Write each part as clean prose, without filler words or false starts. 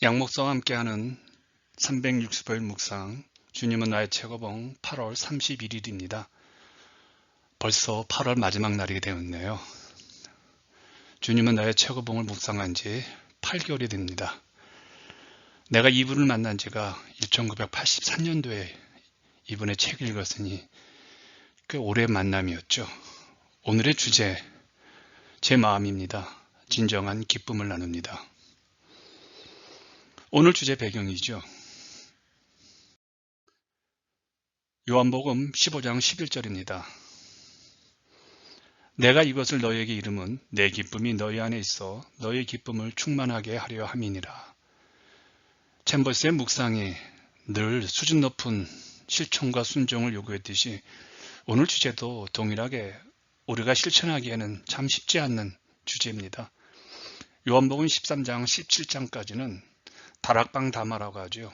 양목서와 함께하는 365일 묵상, 주님은 나의 최고봉 8월 31일입니다. 벌써 8월 마지막 날이 되었네요. 주님은 나의 최고봉을 묵상한 지 8개월이 됩니다. 내가 이분을 만난 지가 1983년도에 이분의 책을 읽었으니 꽤 오래 만남이었죠. 오늘의 주제, 제 마음입니다. 진정한 기쁨을 나눕니다. 오늘 주제 배경이죠. 요한복음 15장 11절입니다. 내가 이것을 너희에게 이름은 내 기쁨이 너희 안에 있어 너희 기쁨을 충만하게 하려 함이니라. 챔버스의 묵상이 늘 수준 높은 실천과 순종을 요구했듯이 오늘 주제도 동일하게 우리가 실천하기에는 참 쉽지 않는 주제입니다. 요한복음 13장 17장까지는 다락방 담화라고 하죠.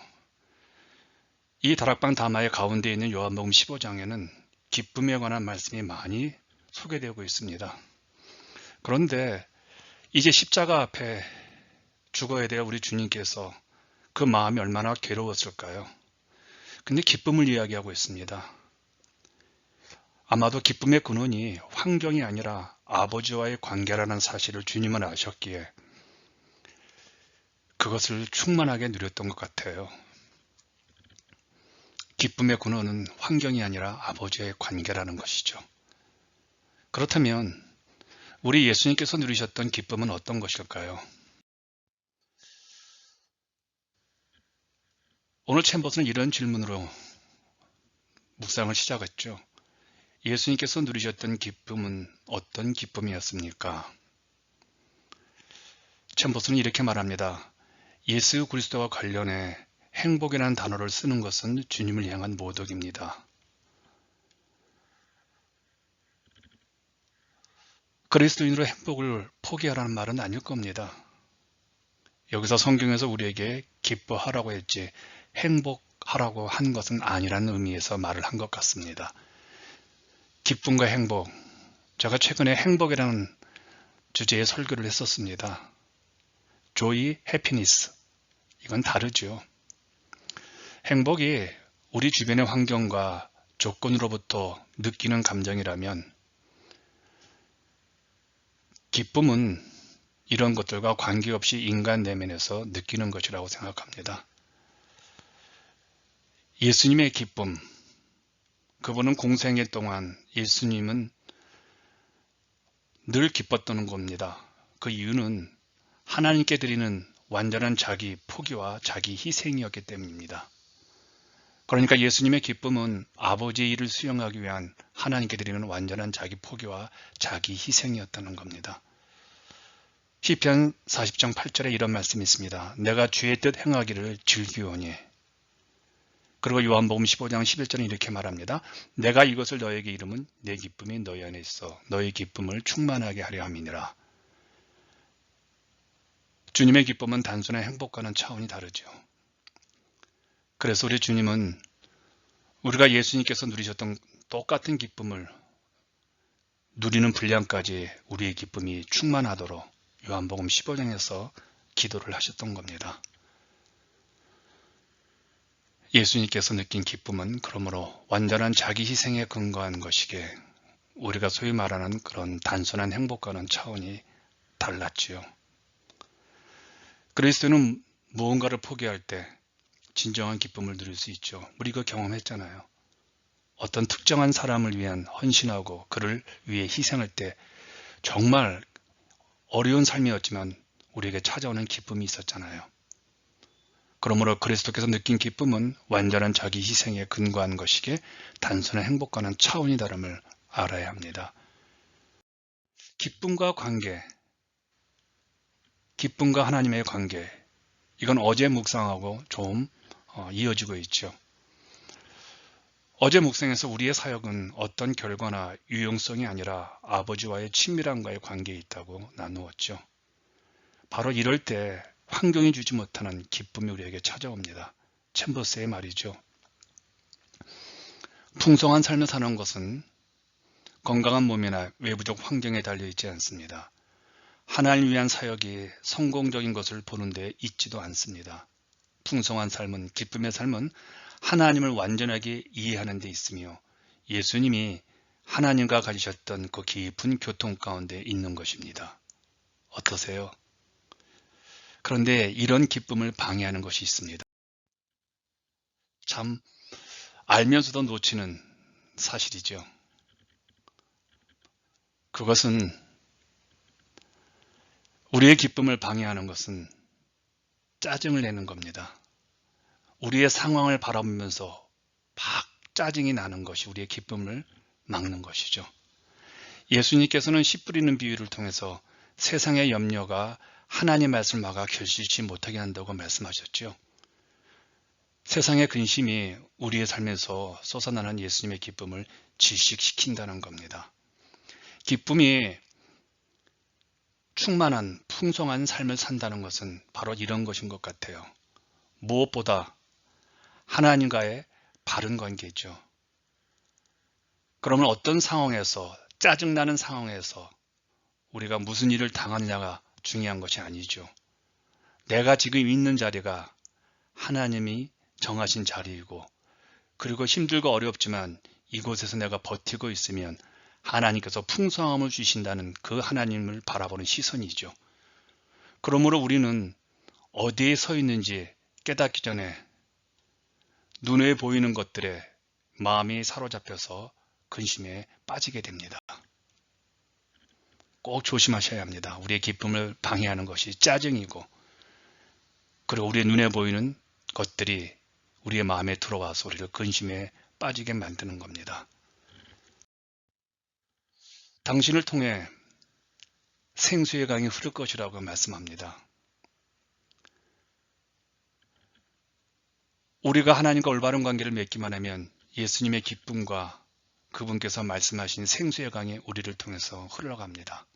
이 다락방 담화의 가운데 있는 요한복음 15장에는 기쁨에 관한 말씀이 많이 소개되고 있습니다. 그런데 이제 십자가 앞에 죽어야 될 우리 주님께서 그 마음이 얼마나 괴로웠을까요? 근데 기쁨을 이야기하고 있습니다. 아마도 기쁨의 근원이 환경이 아니라 아버지와의 관계라는 사실을 주님은 아셨기에 그것을 충만하게 누렸던 것 같아요. 기쁨의 근원은 환경이 아니라 아버지와의 관계라는 것이죠. 그렇다면 우리 예수님께서 누리셨던 기쁨은 어떤 것일까요? 오늘 챔버스는 이런 질문으로 묵상을 시작했죠. 예수님께서 누리셨던 기쁨은 어떤 기쁨이었습니까? 챔버스는 이렇게 말합니다. 예수 그리스도와 관련해 행복이라는 단어를 쓰는 것은 주님을 향한 모독입니다. 그리스도인으로 행복을 포기하라는 말은 아닐 겁니다. 여기서 성경에서 우리에게 기뻐하라고 했지 행복하라고 한 것은 아니라는 의미에서 말을 한 것 같습니다. 기쁨과 행복, 제가 최근에 행복이라는 주제의 설교를 했었습니다. joy, happiness, 이건 다르죠. 행복이 우리 주변의 환경과 조건으로부터 느끼는 감정이라면 기쁨은 이런 것들과 관계없이 인간 내면에서 느끼는 것이라고 생각합니다. 예수님의 기쁨, 그분은 공생애 동안 예수님은 늘 기뻤던 겁니다. 그 이유는 하나님께 드리는 완전한 자기 포기와 자기 희생이었기 때문입니다. 그러니까 예수님의 기쁨은 아버지의 일을 수행하기 위한 하나님께 드리는 완전한 자기 포기와 자기 희생이었다는 겁니다. 시편 40장 8절에 이런 말씀이 있습니다. 내가 주의 뜻 행하기를 즐기오니. 그리고 요한복음 15장 11절은 이렇게 말합니다. 내가 이것을 너에게 이름은 내 기쁨이 너희 안에 있어 너희 기쁨을 충만하게 하려 함이니라. 주님의 기쁨은 단순한 행복과는 차원이 다르죠. 그래서 우리 주님은 우리가 예수님께서 누리셨던 똑같은 기쁨을 누리는 분량까지 우리의 기쁨이 충만하도록 요한복음 15장에서 기도를 하셨던 겁니다. 예수님께서 느낀 기쁨은 그러므로 완전한 자기 희생에 근거한 것이기에 우리가 소위 말하는 그런 단순한 행복과는 차원이 달랐지요. 그리스도는 무언가를 포기할 때 진정한 기쁨을 누릴 수 있죠. 우리 이거 경험했잖아요. 어떤 특정한 사람을 위한 헌신하고 그를 위해 희생할 때 정말 어려운 삶이었지만 우리에게 찾아오는 기쁨이 있었잖아요. 그러므로 그리스도께서 느낀 기쁨은 완전한 자기 희생에 근거한 것이기에 단순한 행복과는 차원이 다름을 알아야 합니다. 기쁨과 관계, 기쁨과 하나님의 관계, 이건 어제 묵상하고 좀 이어지고 있죠. 어제 묵상에서 우리의 사역은 어떤 결과나 유용성이 아니라 아버지와의 친밀함과의 관계에 있다고 나누었죠. 바로 이럴 때 환경이 주지 못하는 기쁨이 우리에게 찾아옵니다. 챔버스의 말이죠. 풍성한 삶을 사는 것은 건강한 몸이나 외부적 환경에 달려있지 않습니다. 하나님을 위한 사역이 성공적인 것을 보는데 있지도 않습니다. 풍성한 삶은, 기쁨의 삶은 하나님을 완전하게 이해하는 데 있으며 예수님이 하나님과 가지셨던 그 깊은 교통 가운데 있는 것입니다. 어떠세요? 그런데 이런 기쁨을 방해하는 것이 있습니다. 참 알면서도 놓치는 사실이죠. 그것은 우리의 기쁨을 방해하는 것은 짜증을 내는 겁니다. 우리의 상황을 바라보면서 막 짜증이 나는 것이 우리의 기쁨을 막는 것이죠. 예수님께서는 씨 뿌리는 비유를 통해서 세상의 염려가 하나님의 말씀을 막아 결실치 못하게 한다고 말씀하셨죠. 세상의 근심이 우리의 삶에서 솟아나는 예수님의 기쁨을 질식시킨다는 겁니다. 기쁨이 충만한 풍성한 삶을 산다는 것은 바로 이런 것인 것 같아요. 무엇보다 하나님과의 바른 관계죠. 그러면 어떤 상황에서, 짜증나는 상황에서 우리가 무슨 일을 당하느냐가 중요한 것이 아니죠. 내가 지금 있는 자리가 하나님이 정하신 자리이고, 그리고 힘들고 어렵지만 이곳에서 내가 버티고 있으면 하나님께서 풍성함을 주신다는 그 하나님을 바라보는 시선이죠. 그러므로 우리는 어디에 서 있는지 깨닫기 전에 눈에 보이는 것들에 마음이 사로잡혀서 근심에 빠지게 됩니다. 꼭 조심하셔야 합니다. 우리의 기쁨을 방해하는 것이 짜증이고, 그리고 우리의 눈에 보이는 것들이 우리의 마음에 들어와서 우리를 근심에 빠지게 만드는 겁니다. 당신을 통해 생수의 강이 흐를 것이라고 말씀합니다. 우리가 하나님과 올바른 관계를 맺기만 하면 예수님의 기쁨과 그분께서 말씀하신 생수의 강이 우리를 통해서 흘러갑니다.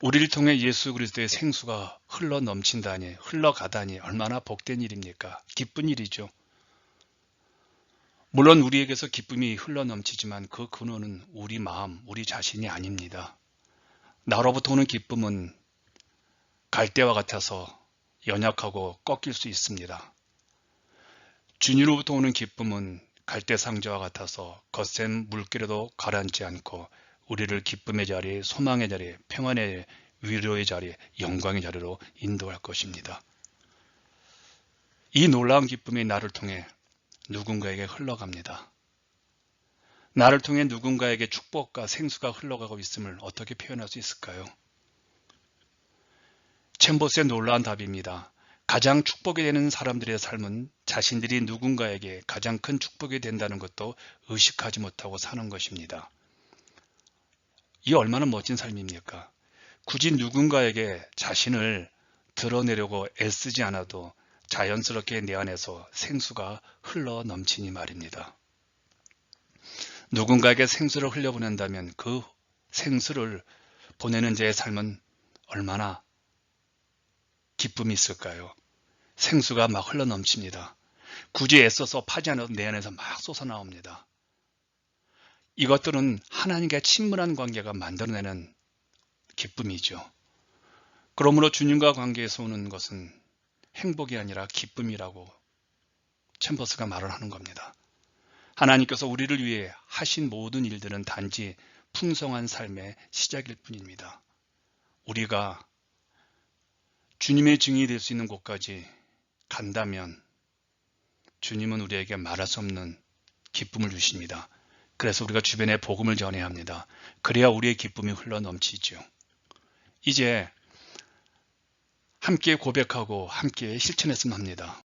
우리를 통해 예수 그리스도의 생수가 흘러 넘친다니, 흘러가다니 얼마나 복된 일입니까? 기쁜 일이죠. 물론 우리에게서 기쁨이 흘러 넘치지만 그 근원은 우리 마음, 우리 자신이 아닙니다. 나로부터 오는 기쁨은 갈대와 같아서 연약하고 꺾일 수 있습니다. 주님으로부터 오는 기쁨은 갈대 상자와 같아서 거센 물결에도 가라앉지 않고 우리를 기쁨의 자리, 소망의 자리, 평안의 위로의 자리, 영광의 자리로 인도할 것입니다. 이 놀라운 기쁨이 나를 통해 누군가에게 흘러갑니다. 나를 통해 누군가에게 축복과 생수가 흘러가고 있음을 어떻게 표현할 수 있을까요? 챔버스의 놀라운 답입니다. 가장 축복이 되는 사람들의 삶은 자신들이 누군가에게 가장 큰 축복이 된다는 것도 의식하지 못하고 사는 것입니다. 이 얼마나 멋진 삶입니까? 굳이 누군가에게 자신을 드러내려고 애쓰지 않아도 자연스럽게 내 안에서 생수가 흘러 넘치니 말입니다. 누군가에게 생수를 흘려보낸다면 그 생수를 보내는 자의 삶은 얼마나 기쁨이 있을까요? 생수가 막 흘러 넘칩니다. 굳이 애써서 파지 않아도 내 안에서 막 솟아나옵니다. 이것들은 하나님과 친밀한 관계가 만들어내는 기쁨이죠. 그러므로 주님과 관계에서 오는 것은 행복이 아니라 기쁨이라고 챔버스가 말을 하는 겁니다. 하나님께서 우리를 위해 하신 모든 일들은 단지 풍성한 삶의 시작일 뿐입니다. 우리가 주님의 증인이 될 수 있는 곳까지 간다면 주님은 우리에게 말할 수 없는 기쁨을 주십니다. 그래서 우리가 주변에 복음을 전해야 합니다. 그래야 우리의 기쁨이 흘러 넘치죠. 이제 함께 고백하고 함께 실천했으면 합니다.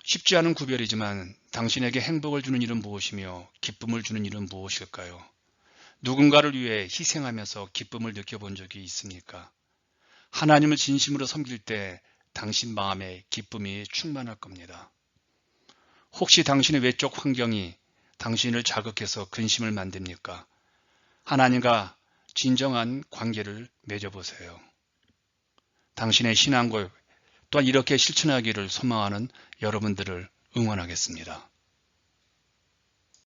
쉽지 않은 구별이지만 당신에게 행복을 주는 일은 무엇이며 기쁨을 주는 일은 무엇일까요? 누군가를 위해 희생하면서 기쁨을 느껴본 적이 있습니까? 하나님을 진심으로 섬길 때 당신 마음에 기쁨이 충만할 겁니다. 혹시 당신의 외적 환경이 당신을 자극해서 근심을 만듭니까? 하나님과 진정한 관계를 맺어보세요. 당신의 신앙고백 또한 이렇게 실천하기를 소망하는 여러분들을 응원하겠습니다.